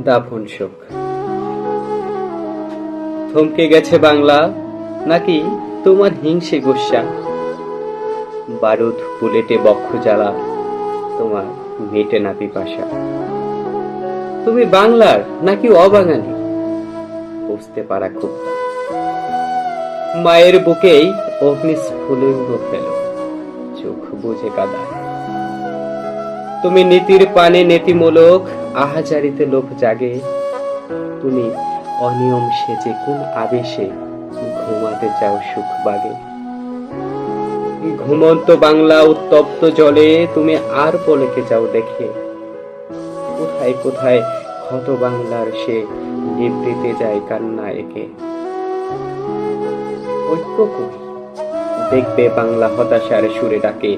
দাফন শোক। থমকে গেছে বাংলা, নাকি তোমার হিংসে গোস্বা? বারুদ বুলেটে বক্ষ জ্বালা, তোমার মেটে না পিপাসা। তুমি বাংলার নাকি অবাঙালি, বুঝতে পারা খুব। মায়ের বুকেই অগ্নিস্ফুলিঙ্গ ফেল, চোখ বুঝে কাদা। তুমি নীতির পানে নীতিমূলক, আহাজারিতে লোভ জাগে। তুমি অনিয়ম সেজে কোন আবেশে ঘুমাতে চাও সুখ বাগে। ঘুমন্ত বাংলা উত্তপ্ত জলে তুমি আর পলকে যাও দেখে। কোথায় কোথায় ক্ষত বাংলার সে নিভৃতে যায় কান্না একে। ঐক্য কই, দেখবে বাংলা হতাশার সুরে ডাকে।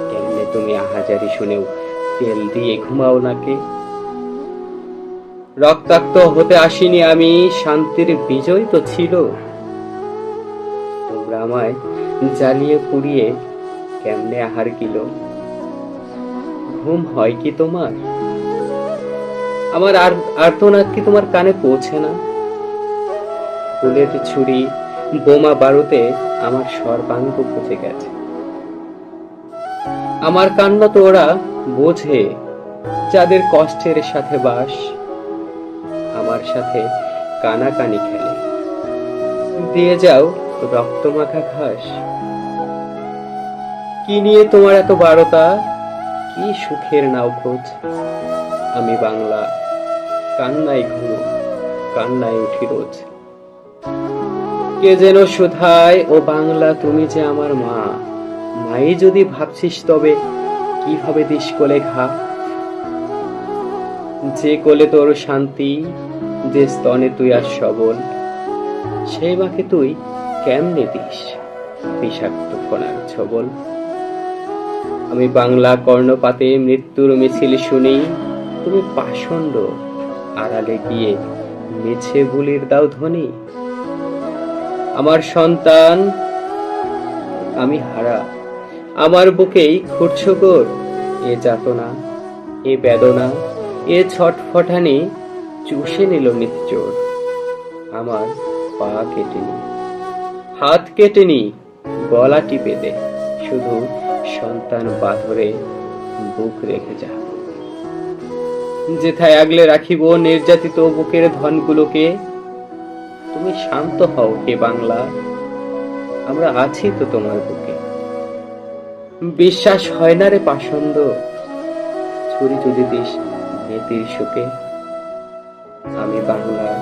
কেমনে তুমি আহাজারি শুনেও তেল দিয়ে ঘুমাও নাকে। রক্তাক্ত হতে আসিনি আমি, শান্তির বিজয় তো ছিল। তোমরা আমায় জ্বালিয়ে পুড়িয়ে কেমনে আহার গিল। ঘুম হয় কি তোমার? আমার আর্তনাদ কি তোমার কানে পৌঁছে না? বুলেট ছুরি বোমা বারুতে আমার সর্বাঙ্গ পচে গেছে। আমার কান্না তো ওরা বোঝে, যাদের কষ্টের সাথে বাস। আমার সাথে কানাকানি খেলে, দিয়ে যাও রক্তমাখা ঘাস। কি নিয়ে তোমার এত বারতা, কি সুখের নাও খোঁজ? আমি বাংলা, কান্নায় ঘুমো, কান্নায় উঠি রোজ। কে যেন শুধায়, ও বাংলা তুমি যে আমার মা। মাই যদি ভাবছিস তবে কিভাবে দিস কোলে ঘা। যে কোলে তোর শান্তি, যে স্তনে তুই আর সবল, সেই মাকে তুই কেমনে দিস বিষাক্ত ফোনার ছবল। আমি বাংলা কর্ণপাতে মৃত্যুর মিছিল শুনি। তুমি পাষণ্ড, আড়ালে গিয়ে মিছে বুলির দাও ধ্বনি। আমার সন্তান আমি হারা, আমার বুকেই খুঁড়ছো গোর। এ যাতনা, এ বেদনা, এ ছটফটানি চুষে নিল নিশ্চর। আমার পা কেটেনি, হাত কেটেনি, গলা টিপে দে। শুধু সন্তান বাঁধরে বুক রেখে যা। যেথায় আগলে রাখিব নির্যাতিত বুকের ধনগুলোকে। তুমি শান্ত হও হে বাংলা, আমরা আছি তো তোমার বুকে। বিশ্বাস হয় না রে পাষণ্ড, ছুরি যদি দিস নেতির সুখে। আমি বাংলার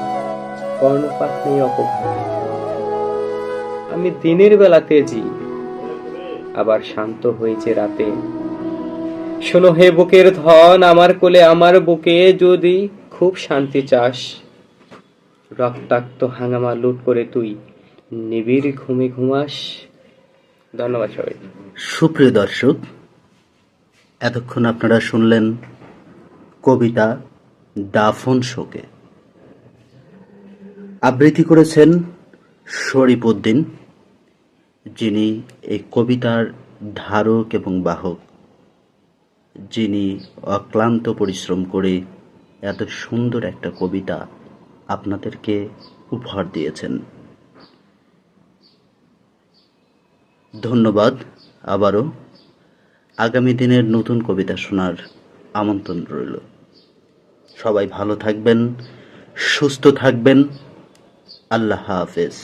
কর্ণপাত নেই অপঘাতে। আমি দিনের বেলা তেজি, আবার শান্ত হয়েছে রাতে। শোনো হে বুকের ধন, আমার কোলে আমার বুকে যদি খুব শান্তি চাস। রক্তাক্ত হাঙ্গামা লুট করে তুই নিবিড় ঘুমে ঘুমাস। ধন্যবাদ সবাই। সুপ্রিয় দর্শক, এতক্ষণ আপনারা শুনলেন কবিতা দাফন শোকে। আবৃত্তি করেছেন শরীফ উদ্দিন, যিনি এই কবিতার ধারক এবং বাহক, যিনি অক্লান্ত পরিশ্রম করে এত সুন্দর একটা কবিতা আপনাদেরকে উপহার দিয়েছেন। ধন্যবাদ। আবারও আগামী দিনের নতুন কবিতা শোনার আমন্ত্রণ রইল। সবাই ভালো থাকবেন, সুস্থ থাকবেন। আল্লাহ হাফেজ।